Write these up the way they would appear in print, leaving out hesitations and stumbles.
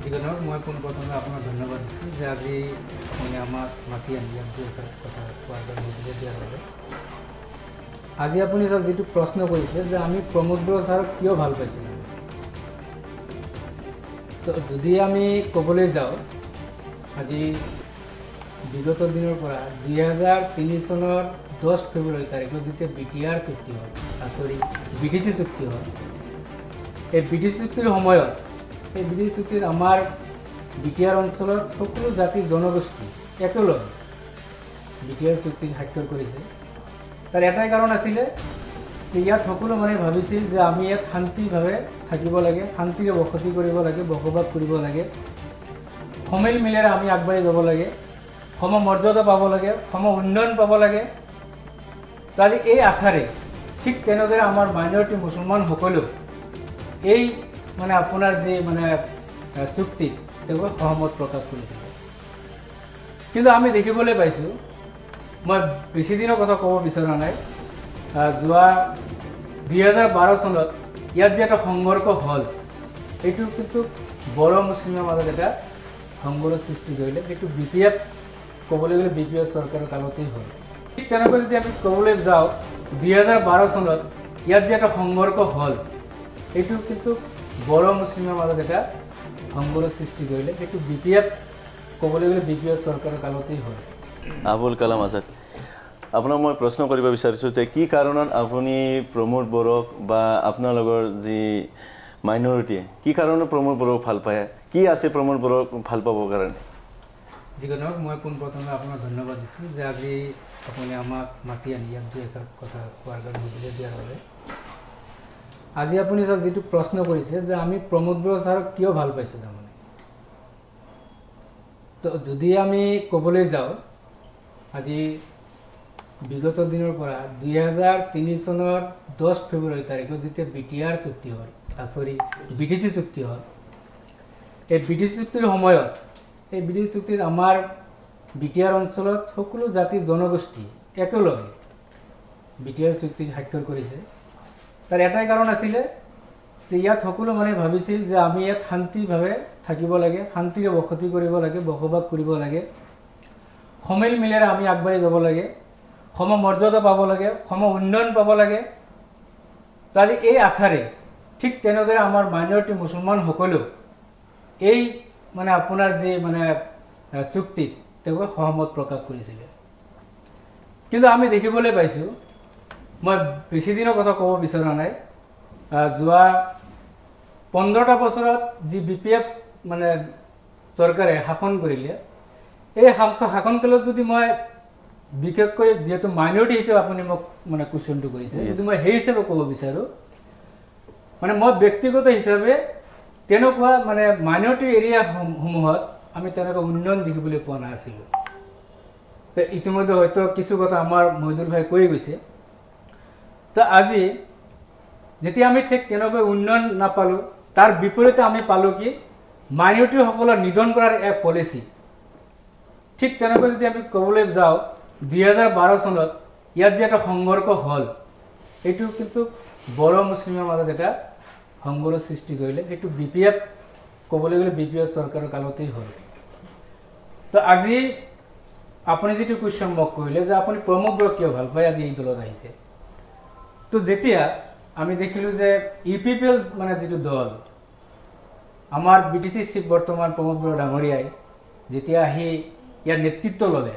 যিজনক মই পোনপ্ৰথমে আপোনাক ধন্যবাদ দিছোঁ যে আজি আপুনি আমাক মাতি আনি ইয়াত কথা কোৱাৰ বাবে দিয়াৰ বাবে। আজি আপুনি চাওক যিটো প্ৰশ্ন কৰিছে যে আমি প্ৰমোদ বড়ো ছাৰক কিয় ভাল পাইছিলোঁ। তো যদি আমি ক'বলৈ যাওঁ আজি বিগত দিনৰ পৰা 2003 চনৰ 10 ফেব্ৰুৱাৰী তাৰিখত যেতিয়া BTR চুক্তি হ'ল BTC চুক্তি হ'ল, এই BTC চুক্তিৰ সময়ত এই BTC চুক্তিত আমাৰ BTR অঞ্চলত সকলো জাতি জনগোষ্ঠী একেলগে BTR চুক্তি স্বাক্ষৰ কৰিছে। তাৰ এটাই কাৰণ আছিলে যে ইয়াত সকলো মানুহে ভাবিছিল যে আমি ইয়াত শান্তিভাৱে থাকিব লাগে, শান্তিৰে বসতি কৰিব লাগে, বসবাস কৰিব লাগে, সমিল মিলেৰে আমি আগবাঢ়ি যাব লাগে, সম মৰ্যাদা পাব লাগে, সম উন্নয়ন পাব লাগে। তো আজি এই আশাৰে ঠিক তেনেদৰে আমাৰ মাইনৰিটি মুছলমানসকলেও এই আপোনাৰ যি চুক্তিত তেওঁলোকে সহমত প্ৰকাশ কৰিছিল। কিন্তু আমি দেখিবলৈ পাইছোঁ, মই বেছি দিনৰ কথা ক'ব বিচৰা নাই, যোৱা 2012 চনত ইয়াত যে এটা সংঘৰ্ষ হ'ল, এইটো কিন্তু বড়ো মুছলিমৰ মাজত এটা সংঘৰ্ষৰ সৃষ্টি কৰিলে। সেইটো BPF ক'বলৈ গ'লে BPF চৰকাৰৰ কালতেই হ'ল। ঠিক তেনেকৈ যদি আমি ক'বলৈ যাওঁ 2012 চনত ইয়াত যে এটা সংঘৰ্ষ হ'ল, এইটো কিন্তু বড়ো মুছলিমৰ মাজত এটা সংঘৰ্ষৰ সৃষ্টি কৰিলে। সেইটো BPF ক'বলৈ গ'লে BPF চৰকাৰৰ কালতেই হ'ল। আবুল কালাম আজাদ, আপোনাক মই প্ৰশ্ন কৰিব বিচাৰিছোঁ যে কি কাৰণত আপুনি প্ৰমোদ বড়োক বা আপোনালোকৰ যি মাইনৰিটিয়ে কি কাৰণত প্ৰমোদ বড়োক ভাল পায়, কি আছে প্ৰমোদ বড়োক ভাল পাবৰ কাৰণে? যিজনক মই পোনপ্ৰথমে আপোনাক ধন্যবাদ দিছোঁ যে আজি আপুনি আমাক মাতি আনি ইয়াত কথা কোৱাৰ কাৰণে দিয়াৰ বাবে। আজি আপুনি চাওক যিটো প্ৰশ্ন কৰিছে যে আমি প্ৰমোদ বড়ো ছাৰক কিয় ভাল পাইছোঁ। তাৰমানে তো যদি আমি ক'বলৈ যাওঁ আজি বিগত দিনৰ পৰা 2003 চনৰ 10 ফেব্ৰুৱাৰী তাৰিখত যেতিয়া BTR চুক্তি হ'ল, BTC চুক্তি হ'ল, এই BTC চুক্তিৰ সময়ত এই BTC চুক্তিত আমাৰ BTR অঞ্চলত সকলো জাতি জনগোষ্ঠী একেলগে BTR চুক্তি স্বাক্ষৰ কৰিছে। তাৰ এটাই কাৰণ আছিলে যে ইয়াত সকলো মানুহে ভাবিছিল যে আমি ইয়াত শান্তিভাৱে থাকিব লাগে, শান্তিৰে বসতি কৰিব লাগে, বসবাস কৰিব লাগে, সমিল মিলেৰে আমি আগবাঢ়ি যাব লাগে, সম মৰ্যাদা পাব লাগে, সম উন্নয়ন পাব লাগে। তো আজি এই আশাৰে ঠিক তেনেদৰে আমাৰ মাইনৰিটি মুছলমানসকলেও এই আপোনাৰ যি চুক্তিত তেওঁলোকে সহমত প্ৰকাশ কৰিছিলে। কিন্তু আমি দেখিবলৈ পাইছোঁ, মই বেছি দিনৰ কথা ক'ব বিচৰা নাই, যোৱা 15টা বছৰত যি BPF চৰকাৰে শাসন কৰিলে, এই শাসনকালত যদি মই বিশেষকৈ যিহেতু মাইনৰিটি হিচাপে আপুনি মোক কুৱেশ্যনটো কৰিছে, যদি মই সেই হিচাপে ক'ব বিচাৰোঁ, মই ব্যক্তিগত হিচাপে তেনেকুৱা মাইনৰিটি এৰিয়াসমূহত আমি তেনেকুৱা উন্নয়ন দেখিবলৈ পোৱা নাছিলোঁ। তো ইতিমধ্যে হয়তো কিছু কথা আমাৰ মহিদুল ভাই কৈ গৈছে। তো আজি যেতিয়া আমি ঠিক তেনেকৈ উন্নয়ন নাপালোঁ, তাৰ বিপৰীতে আমি পালোঁ কি মাইনৰিটিসকলৰ নিধন কৰাৰ এক পলিচি। ঠিক তেনেকৈ যদি আমি ক'বলৈ যাওঁ 2012 চনত ইয়াত যে এটা সংঘৰ্ষ হ'ল, এইটো কিন্তু বড়ো মুছলিমৰ মাজত এটা সংঘৰ্ষৰ সৃষ্টি কৰিলে। সেইটো BPF ক'বলৈ গ'লে BPF চৰকাৰৰ কালতেই হ'ল। তো আজি আপুনি যিটো কুৱেশ্যন মোক কৰিলে যে আপুনি প্ৰমোদ বড়োক কিয় ভাল পায়, আজি এই দলত আহিছে। তো যেতিয়া আমি দেখিলোঁ যে UPPL যিটো দল, আমাৰ BTC চিফ বৰ্তমান প্ৰমোদ বড়ো ডাঙৰীয়াই যেতিয়া আহি ইয়াৰ নেতৃত্ব ল'লে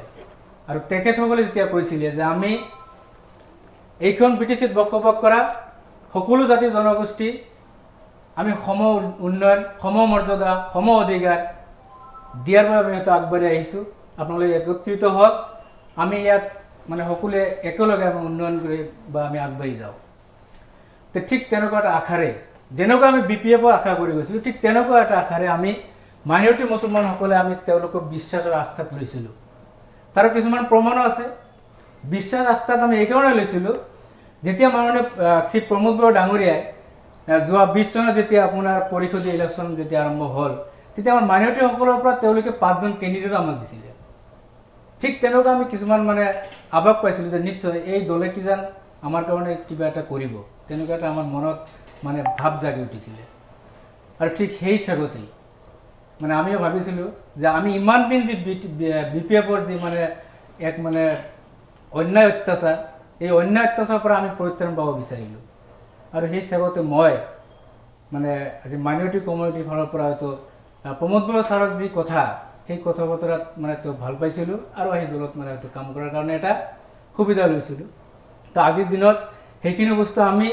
আৰু তেখেতসকলে যেতিয়া কৈছিলে যে আমি এইখন BTCত বসবাস কৰা সকলো জাতি জনগোষ্ঠী আমি সম উন্নয়ন, সম মৰ্যাদা, সম অধিকাৰ দিয়াৰ বাবে আমি হয়তো আগবাঢ়ি আহিছোঁ, আপোনালোকে একত্ৰিত হওক, আমি ইয়াত সকলোৱে একেলগে আমি উন্নয়ন কৰি বা আমি আগবাঢ়ি যাওঁ। তো ঠিক তেনেকুৱা এটা আশাৰে যেনেকুৱা আমি BPFৰ আশা কৰি গৈছিলোঁ, ঠিক তেনেকুৱা এটা আশাৰে আমি মাইনৰিটি মুছলমানসকলে আমি তেওঁলোকক বিশ্বাসৰ আস্থাত লৈছিলোঁ। তাৰ কিছুমান প্ৰমাণো আছে। বিশ্বাস আস্থাত আমি এইকাৰণে লৈছিলোঁ, যেতিয়া মাননীয় শ্ৰী প্ৰমোদ বড়ো ডাঙৰীয়াই যোৱা 20 চনত যেতিয়া আপোনাৰ পৰিষদীয় ইলেকশ্যন যেতিয়া আৰম্ভ হ'ল, তেতিয়া আমাৰ মাইনৰিটিসকলৰ পৰা তেওঁলোকে 5জন কেণ্ডিডেট আমাক দিছিলে। ঠিক তেনেকুৱা আমি কিছুমান আভাস পাইছিলোঁ যে নিশ্চয় এই দলে কিজান আমাৰ কাৰণে কিবা এটা কৰিব, তেনেকুৱা এটা আমাৰ মনত ভাৱ জাগি উঠিছিলে। আৰু ঠিক সেই হিচাপতেই মানে আমিও ভাবিছিলোঁ যে আমি ইমান দিন যে BPF-ৰ যি মানে এক মানে অন্যায় অত্যাচাৰ, এই অন্যায় অত্যাচাৰৰ পৰা আমি পৰিত্ৰাণ পাব বিচাৰিলোঁ। আৰু সেই হিচাপতে মই মানে আজি মাইনৰিটি কমিউনিটিৰ ফালৰ পৰা হয়তো প্ৰমোদ বড়ো ছাৰৰ যি কথা, সেই কথা বতৰাত মানে তো ভাল পাইছিলোঁ আৰু সেই দলত মানে হয়তো কাম কৰাৰ কাৰণে এটা সুবিধা লৈছিলোঁ। তো আজিৰ দিনত সেইখিনি বস্তু আমি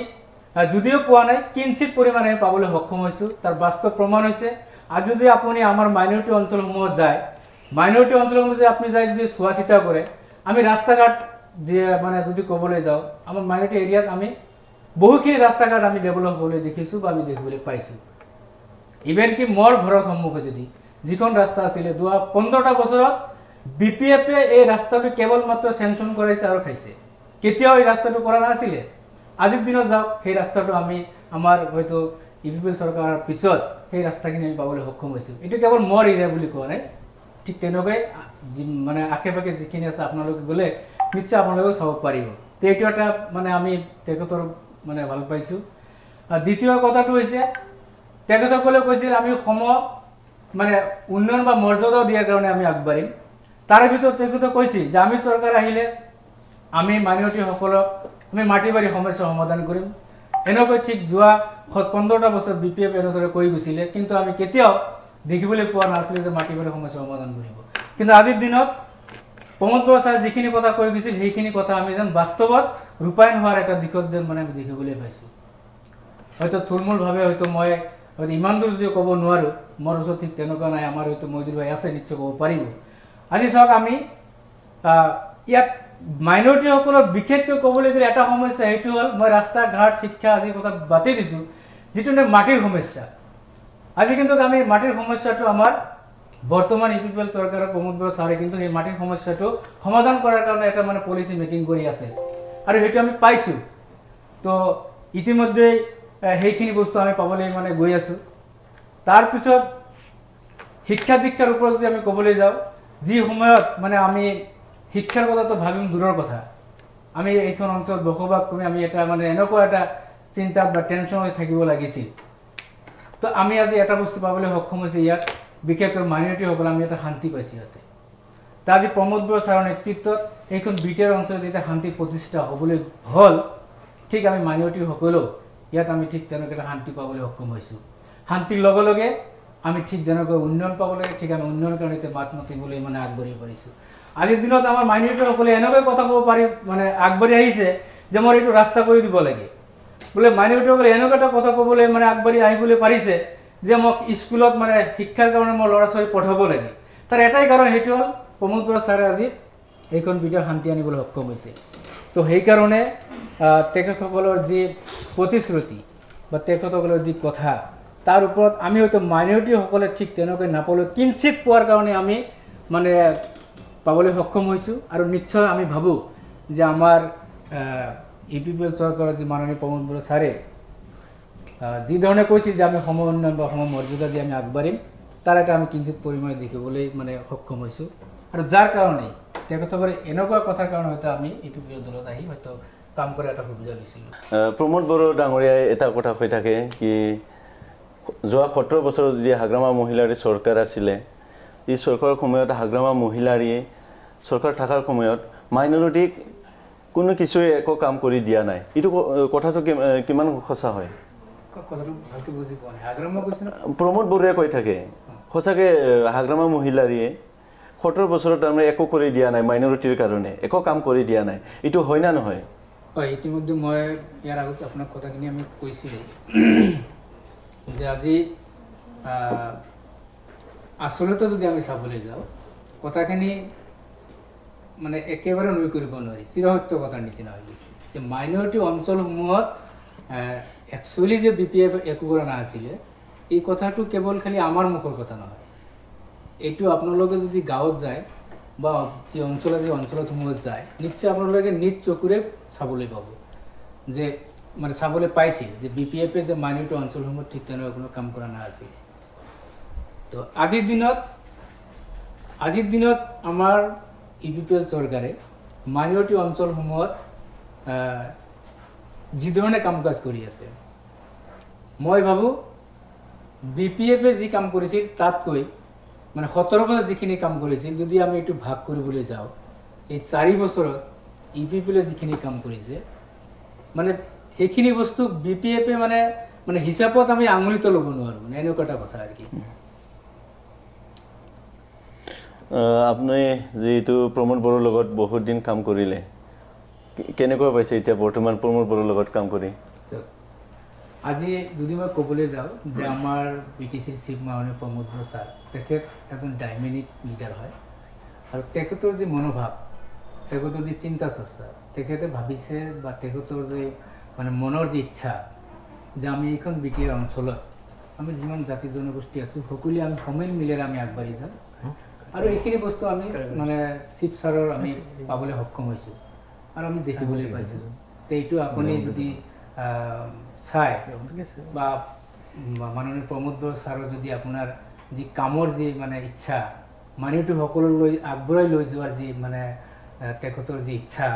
যদিও পোৱা নাই, কিঞ্চিত পৰিমাণে পাবলৈ সক্ষম হৈছোঁ। তাৰ বাস্তৱ প্ৰমাণ হৈছে আজি যদি আপুনি আমাৰ মাইনৰিটি অঞ্চলসমূহত যায়, মাইনৰিটি অঞ্চলসমূহ যদি আপুনি যায় যদি চোৱা চিতা কৰে, আমি ৰাস্তা ঘাট যে মানে যদি ক'বলৈ যাওঁ, আমাৰ মাইনৰিটি এৰিয়াত আমি বহুখিনি ৰাস্তা ঘাট আমি ডেভেলপ হ'বলৈ দেখিছোঁ বা আমি দেখিবলৈ পাইছোঁ। ইভেন কি মোৰ ঘৰৰ সন্মুখে যদি যিখন ৰাস্তা আছিলে 15টা বছৰত BPF-এ এই ৰাস্তাটো কেৱল মাত্ৰ চেংচন কৰাইছে আৰু খাইছে, কেতিয়াও এই ৰাস্তাটো কৰা নাছিলে। আজিৰ দিনত যাওক, সেই ৰাস্তাটো আমি আমাৰ হয়তো UPPL চৰকাৰৰ পিছত সেই ৰাস্তাখিনি আমি পাবলৈ সক্ষম হৈছোঁ। এইটো কেৱল মোৰ এৰিয়া বুলি কোৱা নাই, ঠিক তেনেকৈ মানে আশে পাশে যিখিনি আছে আপোনালোকে গ'লে নিশ্চয় আপোনালোকেও চাব পাৰিব। তো এইটো এটা মানে আমি তেখেতৰ মানে ভাল পাইছোঁ। দ্বিতীয় কথাটো হৈছে তেখেতসকলে কৈছিল আমি মানে উন্নয়ন বা মৰ্যাদাও দিয়াৰ কাৰণে আমি আগবাঢ়িম। তাৰে ভিতৰত তেখেতে কৈছিল যে আমি চৰকাৰ আহিলে আমি মাইনৰিটিসকলক আমি মাটি বাৰী সমস্যাৰ সমাধান কৰিম। এনেকৈ ঠিক যোৱা 15টা বছৰ BPF এনেদৰে কৰি গৈছিলে, কিন্তু আমি কেতিয়াও দেখিবলৈ পোৱা নাছিলোঁ যে মাটি বাৰী সমস্যাৰ সমাধান কৰিব। কিন্তু আজিৰ দিনত প্ৰমোদ বড়ো ছাৰে যিখিনি কথা কৈ গৈছিল, সেইখিনি কথা আমি যেন বাস্তৱত ৰূপায়ণ হোৱাৰ এটা দিশত যেন মানে আমি দেখিবলৈ পাইছোঁ। হয়তো থুলমূলভাৱে হয়তো মই হয়তো ইমান দূৰ যদিও ক'ব নোৱাৰোঁ, মোৰ ওচৰত ঠিক তেনেকুৱা নাই, আমাৰ হয়তো মইদুল ভাই আছে, নিশ্চয় ক'ব পাৰিব। আজি চাওক আমি ইয়াত মাইনৰিটিসকলৰ বিশেষকৈ ক'বলৈ গ'লে এটা সমস্যা, সেইটো হ'ল মই ৰাস্তা ঘাট শিক্ষা আজি কথা বাতি দিছোঁ, যিটো মাটিৰ সমস্যা। আজি কিন্তু আমি মাটিৰ সমস্যাটো আমাৰ বৰ্তমান UPPL চৰকাৰৰ প্ৰমোদ বড়ো ছাৰে কিন্তু সেই মাটিৰ সমস্যাটো সমাধান কৰাৰ কাৰণে এটা মানে পলিচি মেকিং কৰি আছে আৰু সেইটো আমি পাইছোঁ। তো ইতিমধ্যে সেইখিনি বস্তু আমি পাবলৈ মানে গৈ আছোঁ। তাৰপিছত শিক্ষা দীক্ষাৰ ওপৰত যদি আমি ক'বলৈ যাওঁ, যি সময়ত মানে আমি শিক্ষাৰ কথাটো ভাবিম দূৰৰ কথা, আমি এইখন অঞ্চলত বসবাস কৰি আমি এটা মানে এনেকুৱা এটা চিন্তাত বা টেনশ্যন হৈ থাকিব লাগিছিল। তো আমি আজি এটা বস্তু পাবলৈ সক্ষম হৈছে, ইয়াত বিশেষকৈ মাইনৰিটিসকলে আমি এটা শান্তি পাইছোঁ ইয়াতে। তো আজি প্ৰমোদ বড়ো ছাৰৰ নেতৃত্বত এইখন BTR অঞ্চলত যেতিয়া শান্তি প্ৰতিষ্ঠা হ'বলৈ হ'ল, ঠিক আমি মাইনৰিটিসকলেও ইয়াত আমি ঠিক তেনেকৈ এটা শান্তি পাবলৈ সক্ষম হৈছোঁ। শান্তিৰ লগে লগে আমি ঠিক যেনেকৈ উন্নয়ন পাব লাগে, ঠিক আমি উন্নয়নৰ কাৰণে মাত মাতিবলৈ মানে আগবাঢ়িব পাৰিছোঁ। আজিৰ দিনত আমাৰ মাইনৰিটিসকলে এনেকৈ কথা ক'ব পাৰি মানে আগবাঢ়ি আহিছে যে মোৰ এইটো ৰাস্তা কৰি দিব লাগে, বোলে মাইনৰিটিসকলে এনেকুৱা এটা কথা ক'বলৈ মানে আগবাঢ়ি আহিবলৈ পাৰিছে যে মোক স্কুলত মানে শিক্ষাৰ কাৰণে মোৰ ল'ৰা ছোৱালী পঠাব লাগে। তাৰ এটাই কাৰণ, সেইটো হ'ল প্ৰমোদ বড়ো ছাৰে আজি এইখন BTR শান্তি আনিবলৈ সক্ষম হৈছে। তো সেইকাৰণে তেখেতসকলৰ যি প্ৰতিশ্ৰুতি বা তেখেতসকলৰ যি কথা, তাৰ ওপৰত আমি হয়তো মাইনৰিটিসকলে ঠিক তেনেকৈ নাপালেও কিঞ্চিত পোৱাৰ কাৰণে আমি মানে পাবলৈ সক্ষম হৈছোঁ। আৰু নিশ্চয় আমি ভাবোঁ যে আমাৰ UPPL চৰকাৰৰ যি মাননীয় প্ৰমোদ বড়ো ছাৰে যি ধৰণে কৈছিল যে আমি সম উন্নয়ন বা সম মৰ্যাদা দি আমি আগবাঢ়িম, তাৰ এটা আমি কিঞ্চিত পৰিমাণে দেখিবলৈ মানে সক্ষম হৈছোঁ। আৰু যাৰ কাৰণে তেখেতসকলে এনেকুৱা কথাৰ কাৰণে হয়তো আমি UPPL দলত আহি হয়তো কাম কৰাৰ এটা সুবিধা লৈছিলোঁ। প্ৰমোদ বড়ো ডাঙৰীয়াই এটা কথা কৈ থাকে কি যোৱা 17 বছৰত যি হাগ্ৰামা মহিলাৰ চৰকাৰ আছিলে, এই চৰকাৰৰ সময়ত হাগ্ৰামা মহিলাৰীয়ে চৰকাৰ থকাৰ সময়ত মাইনৰিটিক কোনো কিছুৱে একো কাম কৰি দিয়া নাই। এইটো কথাটো কিমান সঁচা হয়? প্ৰমোদ বড়োৱে কৈ থাকে সঁচাকৈ হাগ্ৰামা মহিলাৰীয়ে 17 বছৰত তাৰমানে একো কৰি দিয়া নাই, মাইনৰিটিৰ কাৰণে একো কাম কৰি দিয়া নাই। এইটো হয় না নহয়? হয়, ইতিমধ্যে মই ইয়াৰ আগত আপোনাক কথাখিনি আমি কৈছিলোঁ যে আজি আচলতে যদি আমি চাবলৈ যাওঁ, কথাখিনি মানে একেবাৰে নুই কৰিব নোৱাৰি, চিৰসত্য কথাৰ নিচিনা হৈ গৈছে যে মাইনৰিটি অঞ্চলসমূহত একচুৱেলি যে BPF একো কৰা নাছিলে, এই কথাটো কেৱল খালি আমাৰ মুখৰ কথা নহয়। এইটো আপোনালোকে যদি গাঁৱত যায় বা যি অঞ্চলসমূহত যায়, নিশ্চয় আপোনালোকে নিজ চকুৰে চাবলৈ পাব যে মানে চাবলৈ পাইছিল যে BPF-এ যে মাইনৰিটি অঞ্চলসমূহত ঠিক তেনেকুৱা কোনো কাম কৰা নাছিল। তো আজিৰ দিনত আমাৰ UPPL চৰকাৰে মাইনৰিটি অঞ্চলসমূহত যি ধৰণে কাম কাজ কৰি আছে, মই ভাবোঁ BPF যি কাম কৰিছিল তাতকৈ মানে 17 বছৰ যিখিনি কাম কৰিছিল যদি আমি এইটো ভাগ কৰিবলৈ যাওঁ এই 4 বছৰত EPPL যিখিনি কাম কৰিছে মানে সেইখিনি বস্তু BPF মানে মানে হিচাপত আমি আঙুলিত ল'ব নোৱাৰো মানে এনেকুৱা এটা কথা আৰু কি আপুনি যেটো প্ৰমোদ বড়োৰ লগত বহুত দিন কাম কৰিলে কেনেকৈ পাইছে এতিয়া বৰ্তমান প্ৰমোদ বড়োৰ লগত কাম কৰি আজি যদি মই ক'বলৈ যাওঁ যে আমাৰ BTC চিফ মাননীয় প্ৰমোদ বড়ো ছাৰ তেখেত এজন ডাইনামিক লিডাৰ হয় আৰু তেখেতৰ যে মনোভাৱ তেখেতৰ যে চিন্তা চৰ্চা তেখেতে ভাবিছে বা তেখেতৰ যে মানে মনৰ যে ইচ্ছা যে আমি এইখন BTR অঞ্চলত আমি যিমান জাতি জনগোষ্ঠী আছো সকলোৱে আমি সমান মিলেৰে আমি আগবাঢ়ি যাম আৰু এইখিনি বস্তু আমি মানে চিফ ছাৰৰ আমি পাবলৈ সক্ষম হৈছো আৰু আমি দেখিবলৈ পাইছো তে এইটো আপুনি যদি চাই বা মাননীয় প্ৰমোদ বড়ো ছাৰৰ যদি আপোনাৰ যি কামৰ যি মানে ইচ্ছা মানিটো সকললৈ আগবঢ়াই লৈ যোৱাৰ যি মানে তেখেতৰ যি ইচ্ছা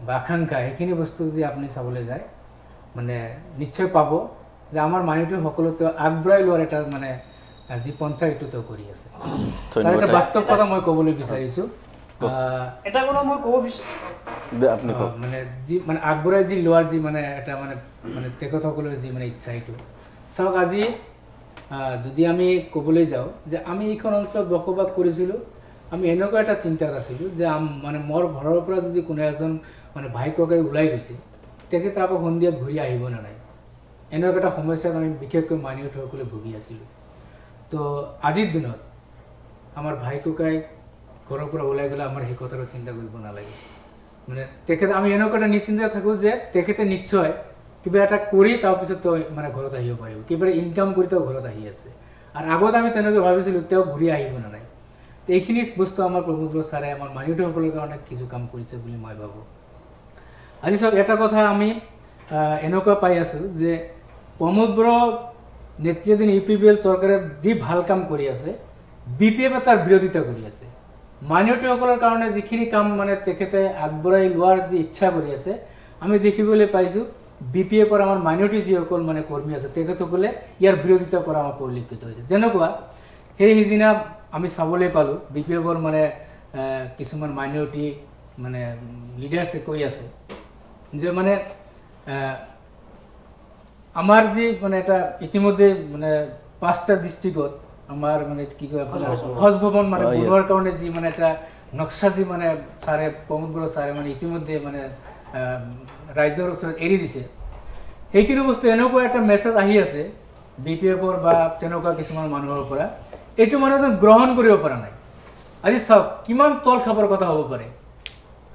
বা আকাংক্ষা এইখিনি বস্তু যদি আপুনি চাবলৈ যায় মানে নিশ্চয় পাব যে আমাৰ মানিটো সকলোতে আগবঢ়াই লোৱাৰ এটা মানে যি পন্থা এইটো তেওঁ কৰি আছে তাৰ এটা বাস্তৱ কথা মই ক'বলৈ বিচাৰিছো এটা কোনো মই ক'ব বিচাৰিছো আপুনি মানে যি মানে আগবঢ়াই যি লোৱাৰ যি মানে এটা মানে মানে তেখেতসকলৰ যি মানে ইচ্ছা এইটো চাওক আজি যদি আমি ক'বলৈ যাওঁ যে আমি এইখন অঞ্চলত বসবাস কৰিছিলোঁ আমি এনেকুৱা এটা চিন্তাত আছিলোঁ যে মানে মোৰ ঘৰৰ পৰা যদি কোনো এজন মানে ভাই ককাই ওলাই গৈছে তেখেত আকৌ সন্ধিয়া ঘূৰি আহিব নে নাই এনেকুৱা এটা সমস্যাত আমি বিশেষকৈ মানিয়তসকলে ভুগি আছিলোঁ তো আজিৰ দিনত আমাৰ ভাই ককাই ঘৰৰ পৰা ওলাই গ'লে আমাৰ সেই কথাটো চিন্তা কৰিব নালাগে মানে তেখেত আমি এনেকুৱা এটা নিশ্চিন্ত থাকোঁ যে তেখেতে নিশ্চয় কিবা এটা কৰি তাৰপিছত তেওঁ মানে ঘৰত আহিব পাৰিব কিবা ইনকাম কৰি তেওঁ ঘৰত আহি আছে আৰু আগত আমি তেনেকৈ ভাবিছিলোঁ তেওঁ ঘূৰি আহিব নে নাই এইখিনি বস্তু আমাৰ প্ৰমোদ বড়ো ছাৰে আমাৰ মানিয়তসকলৰ কাৰণে কিছু কাম কৰিছে বুলি মই ভাবোঁ আজি চাওক এটা কথা আমি এনেকুৱা পাই আছোঁ যে প্ৰমোদ বড়ো নেতৃত্বাধীন UPPL চৰকাৰে যি ভাল কাম কৰি আছে BPF তাৰ বিৰোধিতা কৰি আছে মানিয়তসকলৰ কাৰণে যিখিনি কাম মানে তেখেতে আগবঢ়াই লোৱাৰ যি ইচ্ছা কৰি আছে আমি দেখিবলৈ পাইছোঁ BPFৰ আমাৰ মাইনৰিটি যিসকল মানে কৰ্মী আছে তেখেতসকলে ইয়াৰ বিৰোধিতা কৰা আমাৰ পৰিলক্ষিত হৈছে যেনেকুৱা সেইদিনা আমি চাবলৈ পালোঁ BPFৰ মানে কিছুমান মাইনৰিটি মানে লিডাৰ্ছে কৈ আছে যে মানে আমাৰ যি মানে এটা ইতিমধ্যে মানে 5টা ডিষ্ট্ৰিক্টত আমাৰ মানে কি কয় হজ ভৱন মানে বনোৱাৰ কাৰণে যি মানে এটা নক্সা যি মানে ছাৰে প্ৰমোদ বড়ো ছাৰে মানে ইতিমধ্যে মানে ৰাইজৰ ওচৰত এৰি দিছে সেইখিনি বস্তু এনেকুৱা এটা মেছেজ আহি আছে BPFৰ বা তেনেকুৱা কিছুমান মানুহৰ পৰা এইটো মানুহ গ্ৰহণ কৰিব পৰা নাই আজি চাওক কিমান তল খাবৰ কথা হ'ব পাৰে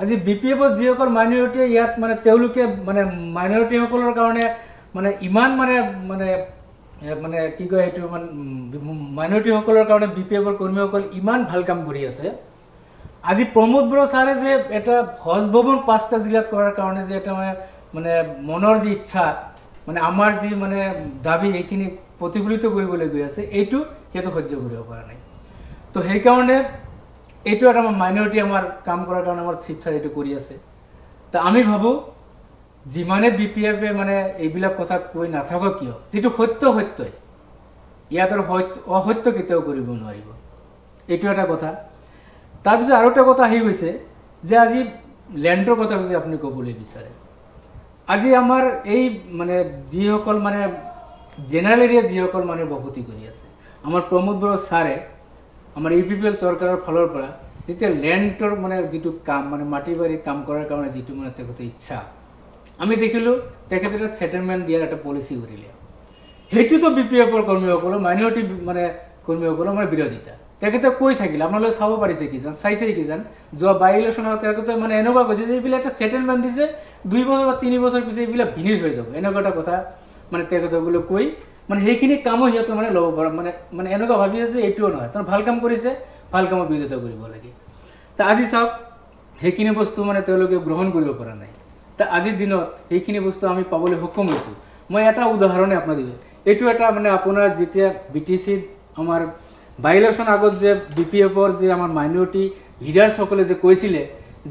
আজি BPFৰ যিসকল মাইনৰিটি ইয়াত মানে তেওঁলোকে মানে মাইনৰিটিসকলৰ কাৰণে মানে ইমান মানে মানে মানে কি কয় এইটো মানে মাইনৰিটিসকলৰ কাৰণে BPFৰ কৰ্মীসকল ইমান ভাল কাম কৰি আছে আজি প্ৰমোদ বড়ো ছাৰে যে এটা হজ ভৱন 5টা জিলাত কৰাৰ কাৰণে যে এটা মানে মনৰ যি ইচ্ছা মানে আমাৰ যি মানে দাবী এইখিনি প্ৰতিফলিত কৰিবলৈ গৈ আছে এইটো সেইটো সহ্য কৰিব পৰা নাই তো সেইকাৰণে এইটো এটা মাইনৰিটি আমাৰ কাম কৰাৰ কাৰণে আমাৰ চিফ ছাৰ এইটো কৰি আছে তো আমি ভাবোঁ যিমানে BPF মানে এইবিলাক কথা কৈ নাথাকক কিয় যিটো সত্য সত্যই ইয়াত আৰু অসত্য কেতিয়াও কৰিব নোৱাৰিব এইটো এটা কথা তাৰপিছত আৰু এটা কথা আহি গৈছে যে আজি লেণ্ডৰ কথা যদি আপুনি ক'বলৈ বিচাৰে আজি আমাৰ এই মানে যিসকল মানে জেনেৰেল এৰিয়া যিসকল মানে বসতি কৰি আছে আমাৰ প্ৰমোদ বড়ো ছাৰে আমাৰ UPPL চৰকাৰৰ ফালৰ পৰা যেতিয়া লেণ্ডৰ মানে যিটো কাম মানে মাটি বাৰী কাম কৰাৰ কাৰণে যিটো মানে তেখেতৰ ইচ্ছা আমি দেখিলোঁ তেখেতে এটা ছেটেলমেণ্ট দিয়াৰ এটা পলিচি কৰিলে সেইটোতো BPFৰ কৰ্মীসকলৰ মাইনৰিটি মানে কৰ্মীসকলৰ মানে বিৰোধিতা তেখেতে কৈ থাকিলে আপোনালোকে চাব পাৰিছে কিজান চাইছে কিজান যোৱা বাই ইলেকশ্যনত তেখেতে মানে এনেকুৱা কৈছে যে এইবিলাক এটা ছেটেলমেণ্ট দিছে 2 বছৰ বা 3 বছৰ পিছত এইবিলাক ফিনিছ হৈ যাব এনেকুৱা এটা কথা মানে তেখেতসকলে কৈ মানে সেইখিনি কামো সিহঁতে মানে ল'ব পাৰে মানে মানে এনেকুৱা ভাবি আছে যে এইটোও নহয় তেওঁ ভাল কাম কৰিছে ভাল কামৰ বিৰোধিতা কৰিব লাগে তো আজি চাওক সেইখিনি বস্তু মানে তেওঁলোকে গ্ৰহণ কৰিব পৰা নাই তো আজিৰ দিনত সেইখিনি বস্তু আমি পাবলৈ সক্ষম হৈছোঁ মই এটা উদাহৰণে আপোনাক দিছোঁ এইটো এটা মানে আপোনাৰ যেতিয়া BTCত আমাৰ বাই ইলেকশ্যন আগত যে BPFৰ যে আমাৰ মাইনৰিটি লিডাৰ্ছসকলে যে কৈছিলে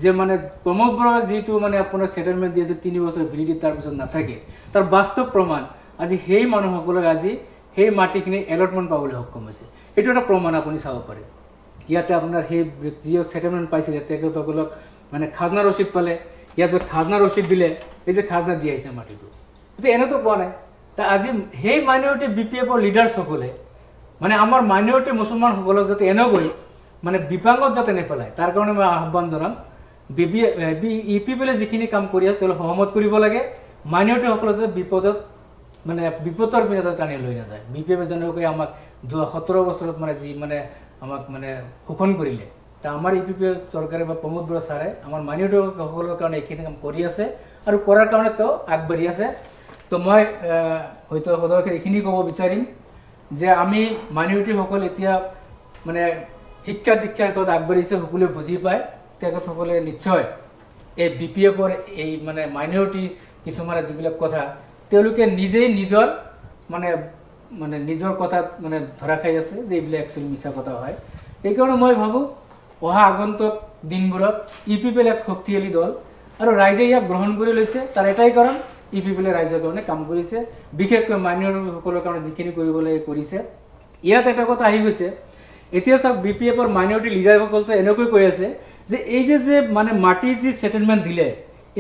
যে মানে প্ৰমোদ বড়োৰ যিটো মানে আপোনাৰ ছেটেলমেণ্ট দিয়ে যে 3 বছৰ ভেলিডিটি তাৰপিছত নাথাকে তাৰ বাস্তৱ প্ৰমাণ আজি সেই মানুহসকলক আজি সেই মাটিখিনি এলটমেণ্ট পাবলৈ সক্ষম হৈছে। এইটো এটা প্ৰমাণ আপুনি চাব পাৰে। ইয়াতে আপোনাৰ সেই যিয়ে ছেটেলমেণ্ট পাইছিলে তেখেতসকলক মানে খাজনা ৰচিদ পালে, ইয়াত য'ত খাজনা ৰচিদ দিলে, এই যে খাজনা দি আহিছে মাটিটো, এতিয়া এনেতো পোৱা নাই। তা আজি সেই মাইনৰিটি BPF লিডাৰ্ছসকলে মানে আমাৰ মাইনৰিটি মুছলমানসকলক যাতে এনেকৈ মানে বিপাঙত যাতে নেপেলায়, তাৰ কাৰণে মই আহ্বান জনাম EPPL যিখিনি কাম কৰি আছে তেওঁলোকে সহমত কৰিব লাগে। মাইনৰিটিসকলক যাতে বিপদৰ পিনে যাতে টানি লৈ নাযায়। BPF যেনেকৈ আমাক 17 বছৰত মানে যি মানে আমাক মানে শোষণ কৰিলে, তা আমাৰ EPPL চৰকাৰে বা প্ৰমোদ বৰা ছাৰে আমাৰ মাইনৰিটিসকলৰ কাৰণে এইখিনি কাম কৰি আছে আৰু কৰাৰ কাৰণে তেওঁ আগবাঢ়ি আছে। তো মই হয়তো সদস্যক এইখিনি ক'ব বিচাৰিম যে আমি মাইনৰিটিসকল এতিয়া মানে শিক্ষা দীক্ষাৰ ক্ষেত্ৰত আগবাঢ়িছে, সকলোৱে বুজি পায়। তেখেতসকলে নিশ্চয় এই BPFৰ এই মানে মাইনৰিটি কিছুমানে যিবিলাক কথা তেওঁলোকে নিজেই নিজৰ মানে নিজৰ কথাত মানে ধৰা খাই আছে যে এইবিলাক একচুৱেলি মিছা কথা হয়। এইকাৰণে মই ভাবোঁ অহা আগন্তুক দিনবোৰত EPPL এক শক্তিশালী দল আৰু ৰাইজে ইয়াক গ্ৰহণ কৰি লৈছে। তাৰ এটাই কাৰণ EPPL ৰাইজৰ কাৰণে কাম কৰিছে, বিশেষকৈ মাইনৰিটিসকলৰ কাৰণে যিখিনি কৰিব লাগে কৰিছে। ইয়াত এটা কথা আহি গৈছে, এতিয়া চাওক BPFৰ মাইনৰিটি লিডাৰসকল এনেকৈ কৈ আছে যে এই যে মানে মাটিৰ যি ছেটেলমেণ্ট দিলে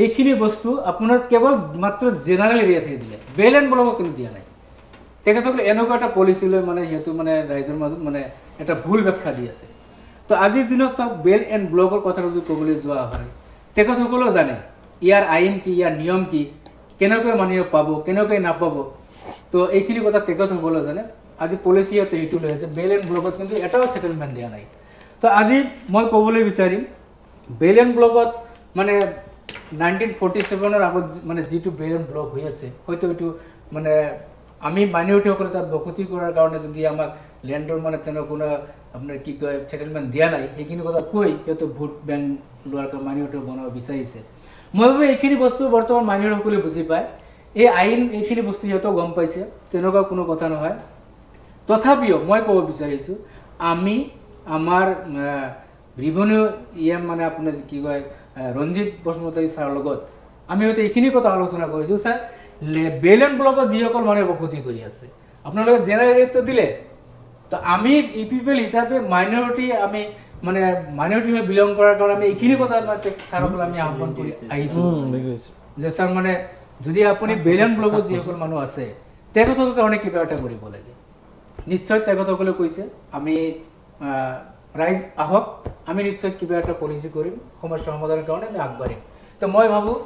এইখিনি বস্তু আপোনাৰ কেৱল মাত্ৰ জেনেৰেল এৰিয়াতহে দিলে, বেল এণ্ড ব্লকক কিন্তু দিয়া নাই। তেখেতসকলে এনেকুৱা এটা পলিচি লৈ মানে সিহঁতে মানে ৰাইজৰ মাজত মানে এটা ভুল ব্যাখ্যা দি আছে। তো আজিৰ দিনত চাওক বেল এণ্ড ব্লকৰ কথা যদি ক'বলৈ যোৱা হয়, তেখেতসকলেও জানে ইয়াৰ আইন কি, ইয়াৰ নিয়ম কি, কেনেকৈ মানুহে পাব, কেনেকৈ নাপাব। তো এইখিনি কথা তেখেতসকলেও জানে। আজি পলিচি সিহঁতে সেইটো লৈ আছে, বেল এণ্ড ব্লকত কিন্তু এটাও ছেটেলমেণ্ট দিয়া নাই। তো আজি মই ক'বলৈ বিচাৰিম বেল এণ্ড ব্লকত মানে 1947 আগত মানে যিটো বেল এণ্ড ব্লক হৈ আছে, হয়তো এইটো মানে আমি মাইনৰিটিসকলে তাত বসতি কৰাৰ কাৰণে যদি আমাক লেণ্ডৰ মানে তেনেকুৱা কোনো আপোনাৰ কি কয় ছেটেলমেণ্ট দিয়া নাই, সেইখিনি কথা কৈ সিহঁতে ভোট বেংক লোৱাৰ কাৰণে মাইনৰিটি বনাব বিচাৰিছে। মই ভাবোঁ এইখিনি বস্তু বৰ্তমান মাইনৰিটিসকলে বুজি পায়, এই আইন এইখিনি বস্তু সিহঁতেও গম পাইছে, তেনেকুৱা কোনো কথা নহয়। তথাপিও মই ক'ব বিচাৰিছোঁ আমি আমাৰ ৰিভেনিউ মানে আপোনাৰ কি কয় ৰঞ্জিত বসুমতাৰী ছাৰৰ লগত আমি হয়তো এইখিনি কথা আলোচনা কৰিছোঁ। ছাৰ বেল এণ্ড ব্লকত যিসকল মানুহে বসতি কৰি আছে আপোনালোকে জেনেৰেল এৰিয়াটো দিলে, তো আমি EPPL হিচাপে মাইনৰিটি আমি মানে মাইনৰিটি হৈ বিলং কৰাৰ কাৰণে আমি এইখিনি কথা ছাৰসকল আমি আহ্বান কৰি আহিছোঁ যে ছাৰ মানে যদি আপুনি বেল এণ্ড ব্লকত যিসকল মানুহ আছে তেখেতসকলৰ কাৰণে কিবা এটা কৰিব লাগে। নিশ্চয় তেখেতসকলে কৈছে আমি ৰাইজ আহক, আমি নিশ্চয় কিবা এটা পলিচি কৰিম, সমস্যা সমাধানৰ কাৰণে আমি আগবাঢ়িম। তো মই ভাবোঁ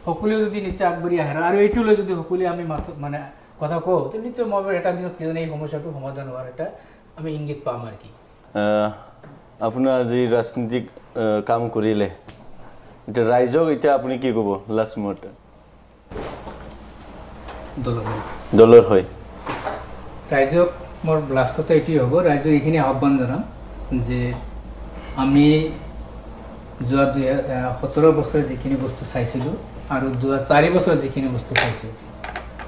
সকলোৱে যদি নিশ্চয় আগবাঢ়ি আহে আৰু এইটো লৈ যদি সকলোৱে আমি মানে কথা কওঁ, তো নিশ্চয় মই এটা দিনত কিজানি এই সমস্যাটো সমাধান হোৱাৰ এটা আমি ইংগিত পাম আৰু কি। আপোনাৰ যি ৰাজনীতিক কাম কৰিলে এতিয়া ৰাইজক এতিয়া আপুনি কি ক'ব লাষ্ট মুহূৰ্তত দলৰ হয়? ৰাইজক মোৰ লাষ্ট কথা এইটোৱে হ'ব, ৰাইজক এইখিনি আহ্বান জনাম যে আমি যোৱা 2017 বছৰে যিখিনি বস্তু চাইছিলোঁ আৰু 4 বছৰত যিখিনি বস্তু পাইছোঁ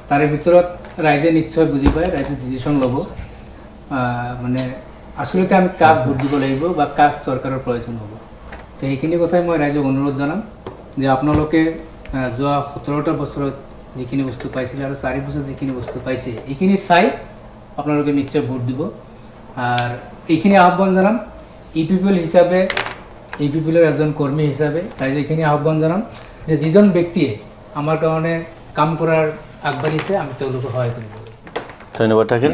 তাৰে ভিতৰত ৰাইজে নিশ্চয় বুজি পায়, ৰাইজে ডিচিশ্যন ল'ব মানে আচলতে আমি কাক ভোট দিব লাগিব বা কাক চৰকাৰৰ প্ৰয়োজন হ'ব। তো এইখিনি কথাই মই ৰাইজক অনুৰোধ জনাম যে আপোনালোকে যোৱা 17টা বছৰত যিখিনি বস্তু পাইছিলে আৰু 4 বছৰত যিখিনি বস্তু পাইছে এইখিনি চাই আপোনালোকে নিশ্চয় ভোট দিব। আৰ এইখিনি আহ্বান জানাম EPPL হিসাবে EPPLৰ এজন কৰ্মী হিসাবে তাই এইখিনি আহ্বান জানাম যে যিজন ব্যক্তিয়ে আমাৰ কাৰণে কাম কৰাৰ আগবাঢ়িছে আমি তেওঁলোকক সহায় কৰিব। ধন্যবাদ থাকিল।